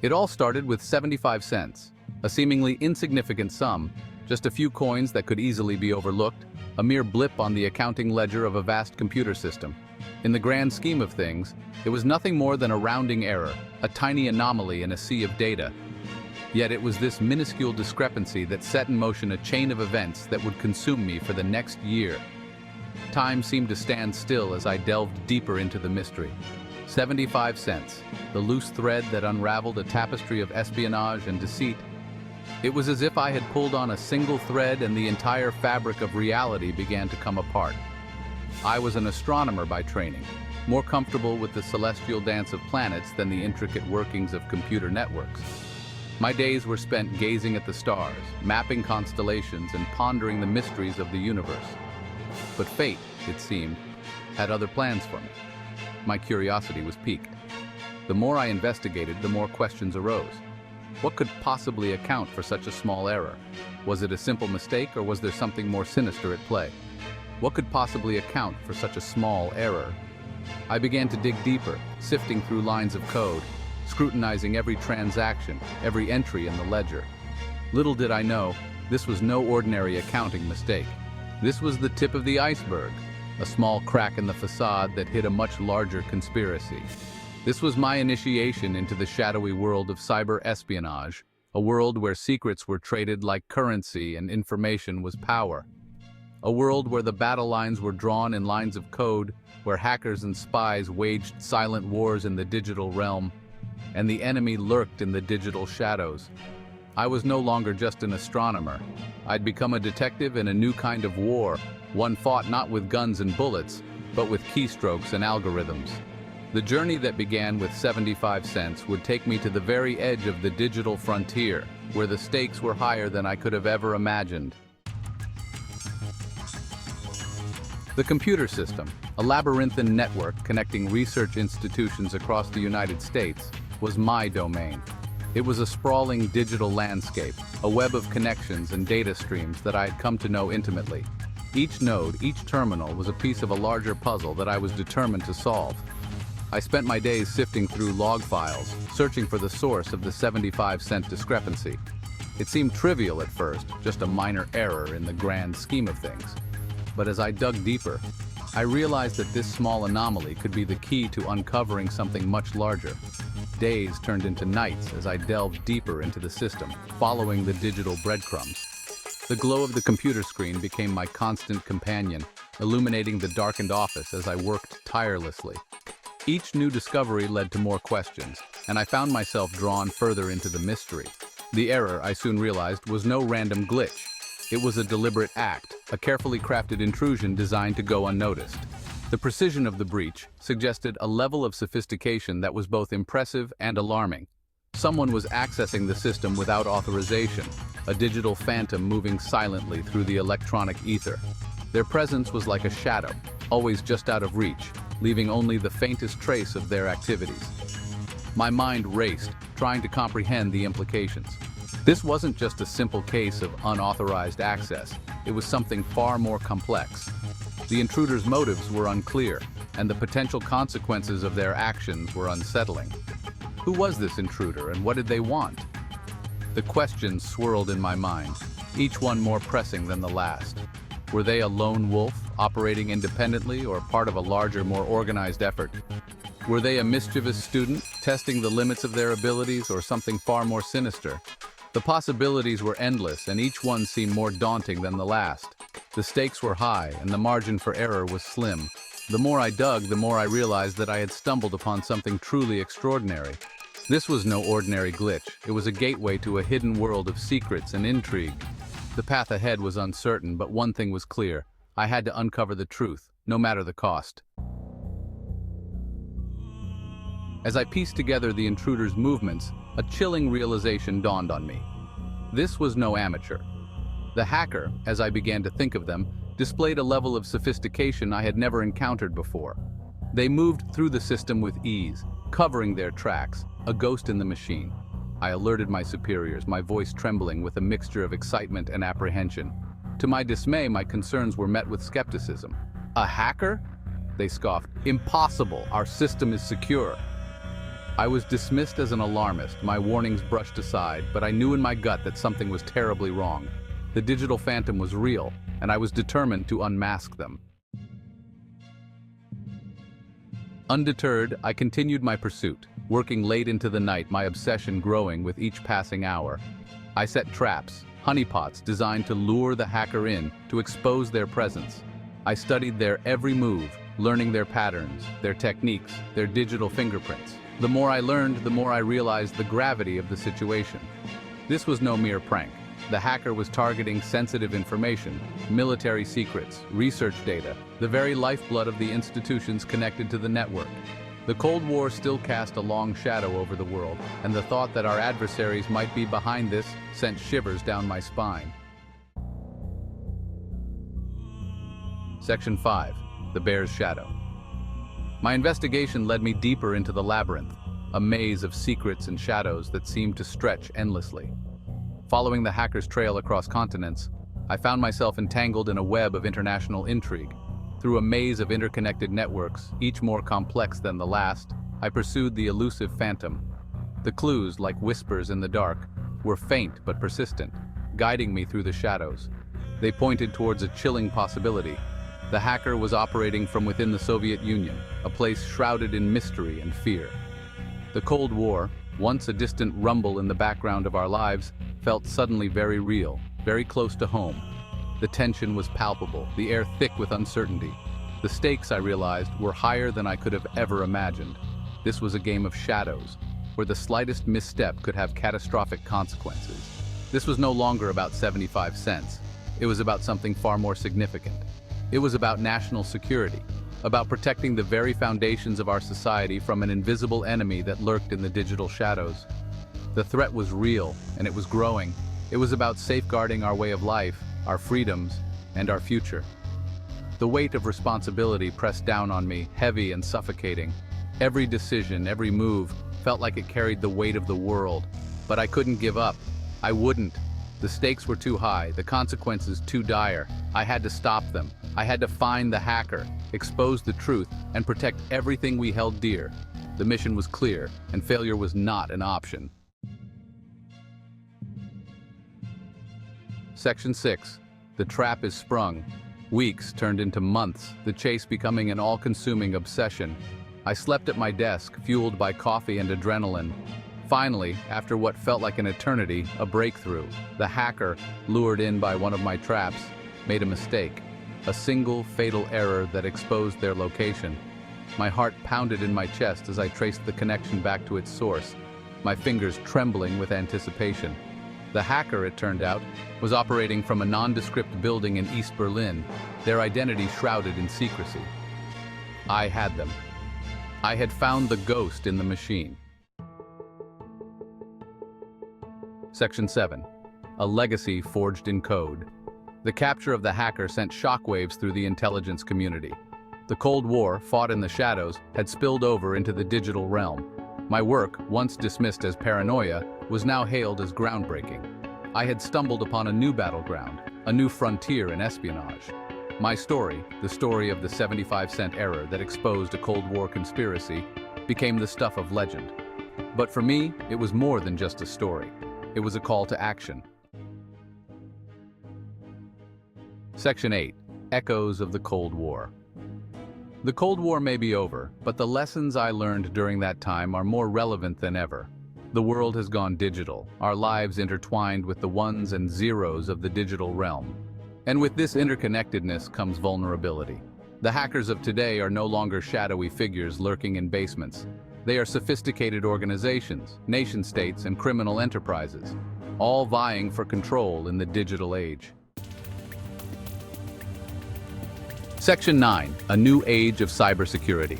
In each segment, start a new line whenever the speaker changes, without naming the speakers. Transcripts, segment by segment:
It all started with 75 cents, a seemingly insignificant sum, just a few coins that could easily be overlooked, a mere blip on the accounting ledger of a vast computer system. In the grand scheme of things, it was nothing more than a rounding error, a tiny anomaly in a sea of data. Yet it was this minuscule discrepancy that set in motion a chain of events that would consume me for the next year. Time seemed to stand still as I delved deeper into the mystery. 75 cents, the loose thread that unraveled a tapestry of espionage and deceit. It was as if I had pulled on a single thread and the entire fabric of reality began to come apart. I was an astronomer by training, more comfortable with the celestial dance of planets than the intricate workings of computer networks. My days were spent gazing at the stars, mapping constellations, and pondering the mysteries of the universe. But fate, it seemed, had other plans for me. My curiosity was piqued. The more I investigated, the more questions arose. What could possibly account for such a small error? Was it a simple mistake, or was there something more sinister at play? What could possibly account for such a small error? I began to dig deeper, sifting through lines of code, scrutinizing every transaction, every entry in the ledger. Little did I know, this was no ordinary accounting mistake. This was the tip of the iceberg, a small crack in the facade that hid a much larger conspiracy. This was my initiation into the shadowy world of cyber-espionage, a world where secrets were traded like currency and information was power. A world where the battle lines were drawn in lines of code, where hackers and spies waged silent wars in the digital realm, and the enemy lurked in the digital shadows. I was no longer just an astronomer. I'd become a detective in a new kind of war, one fought not with guns and bullets, but with keystrokes and algorithms. The journey that began with 75 cents would take me to the very edge of the digital frontier, where the stakes were higher than I could have ever imagined. The computer system, a labyrinthine network connecting research institutions across the United States, was my domain. It was a sprawling digital landscape, a web of connections and data streams that I had come to know intimately. Each node, each terminal was a piece of a larger puzzle that I was determined to solve. I spent my days sifting through log files, searching for the source of the 75-cent discrepancy. It seemed trivial at first, just a minor error in the grand scheme of things. But as I dug deeper, I realized that this small anomaly could be the key to uncovering something much larger. Days turned into nights as I delved deeper into the system, following the digital breadcrumbs. The glow of the computer screen became my constant companion, illuminating the darkened office as I worked tirelessly. Each new discovery led to more questions, and I found myself drawn further into the mystery. The error, I soon realized, was no random glitch. It was a deliberate act, a carefully crafted intrusion designed to go unnoticed. The precision of the breach suggested a level of sophistication that was both impressive and alarming. Someone was accessing the system without authorization, a digital phantom moving silently through the electronic ether. Their presence was like a shadow, always just out of reach, leaving only the faintest trace of their activities. My mind raced, trying to comprehend the implications. This wasn't just a simple case of unauthorized access, it was something far more complex. The intruders' motives were unclear, and the potential consequences of their actions were unsettling. Who was this intruder, and what did they want? The questions swirled in my mind, each one more pressing than the last. Were they a lone wolf, operating independently, or part of a larger, more organized effort? Were they a mischievous student, testing the limits of their abilities, or something far more sinister? The possibilities were endless, and each one seemed more daunting than the last. The stakes were high, and the margin for error was slim. The more I dug, the more I realized that I had stumbled upon something truly extraordinary. This was no ordinary glitch. It was a gateway to a hidden world of secrets and intrigue. The path ahead was uncertain, but one thing was clear. I had to uncover the truth, no matter the cost. As I pieced together the intruder's movements, a chilling realization dawned on me. This was no amateur. The hacker, as I began to think of them, displayed a level of sophistication I had never encountered before. They moved through the system with ease, covering their tracks, a ghost in the machine. I alerted my superiors, my voice trembling with a mixture of excitement and apprehension. To my dismay, my concerns were met with skepticism. "A hacker?" They scoffed. "Impossible, our system is secure." I was dismissed as an alarmist, my warnings brushed aside, but I knew in my gut that something was terribly wrong. The digital phantom was real, and I was determined to unmask them. Undeterred, I continued my pursuit, working late into the night, my obsession growing with each passing hour. I set traps, honeypots designed to lure the hacker in, to expose their presence. I studied their every move, learning their patterns, their techniques, their digital fingerprints. The more I learned, the more I realized the gravity of the situation. This was no mere prank. The hacker was targeting sensitive information, military secrets, research data, the very lifeblood of the institutions connected to the network. The Cold War still cast a long shadow over the world, and the thought that our adversaries might be behind this sent shivers down my spine. Section 5. The Bear's Shadow. My investigation led me deeper into the labyrinth, a maze of secrets and shadows that seemed to stretch endlessly. Following the hacker's trail across continents, I found myself entangled in a web of international intrigue. Through a maze of interconnected networks, each more complex than the last, I pursued the elusive phantom. The clues, like whispers in the dark, were faint but persistent, guiding me through the shadows. They pointed towards a chilling possibility. The hacker was operating from within the Soviet Union, a place shrouded in mystery and fear. The Cold War, once a distant rumble in the background of our lives, felt suddenly very real, very close to home. The tension was palpable, the air thick with uncertainty. The stakes, I realized, were higher than I could have ever imagined. This was a game of shadows, where the slightest misstep could have catastrophic consequences. This was no longer about 75 cents. It was about something far more significant. It was about national security, about protecting the very foundations of our society from an invisible enemy that lurked in the digital shadows. The threat was real, and it was growing. It was about safeguarding our way of life, our freedoms, and our future. The weight of responsibility pressed down on me, heavy and suffocating. Every decision, every move, felt like it carried the weight of the world. But I couldn't give up. I wouldn't. The stakes were too high, the consequences too dire. I had to stop them. I had to find the hacker, expose the truth, and protect everything we held dear. The mission was clear, and failure was not an option. Section 6. The trap is sprung. Weeks turned into months, the chase becoming an all-consuming obsession. I slept at my desk, fueled by coffee and adrenaline. Finally, after what felt like an eternity, a breakthrough. The hacker, lured in by one of my traps, made a mistake. A single fatal error that exposed their location. My heart pounded in my chest as I traced the connection back to its source, my fingers trembling with anticipation. The hacker, it turned out, was operating from a nondescript building in East Berlin, their identity shrouded in secrecy. I had them. I had found the ghost in the machine. Section 7. A legacy forged in code. The capture of the hacker sent shockwaves through the intelligence community. The Cold War, fought in the shadows, had spilled over into the digital realm. My work, once dismissed as paranoia, was now hailed as groundbreaking. I had stumbled upon a new battleground, a new frontier in espionage. My story, the story of the 75-cent error that exposed a Cold War conspiracy, became the stuff of legend. But for me, it was more than just a story. It was a call to action. Section 8. Echoes of the Cold War. The Cold War may be over, but the lessons I learned during that time are more relevant than ever. The world has gone digital, our lives intertwined with the ones and zeros of the digital realm. And with this interconnectedness comes vulnerability. The hackers of today are no longer shadowy figures lurking in basements. They are sophisticated organizations, nation-states, and criminal enterprises, all vying for control in the digital age. Section 9. A New Age of Cybersecurity.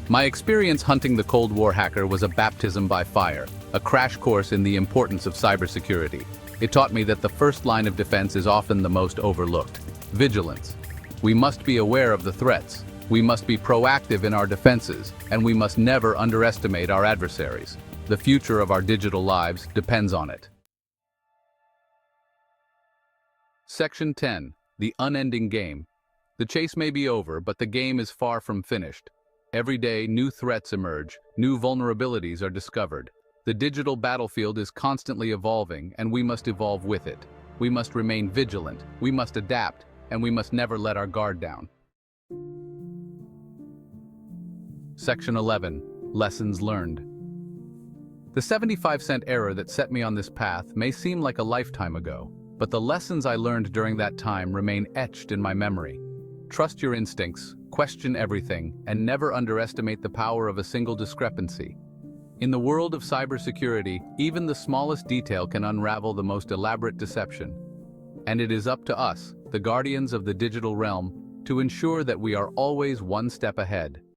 My experience hunting the Cold War hacker was a baptism by fire, a crash course in the importance of cybersecurity. It taught me that the first line of defense is often the most overlooked: vigilance. We must be aware of the threats. We must be proactive in our defenses, and we must never underestimate our adversaries. The future of our digital lives depends on it. Section 10. The Unending Game. The chase may be over, but the game is far from finished. Every day, new threats emerge, new vulnerabilities are discovered. The digital battlefield is constantly evolving, and we must evolve with it. We must remain vigilant, we must adapt, and we must never let our guard down. Section 11. Lessons learned. The 75-cent error that set me on this path may seem like a lifetime ago, but the lessons I learned during that time remain etched in my memory. Trust your instincts, question everything, and never underestimate the power of a single discrepancy. In the world of cybersecurity, even the smallest detail can unravel the most elaborate deception. And it is up to us, the guardians of the digital realm, to ensure that we are always one step ahead.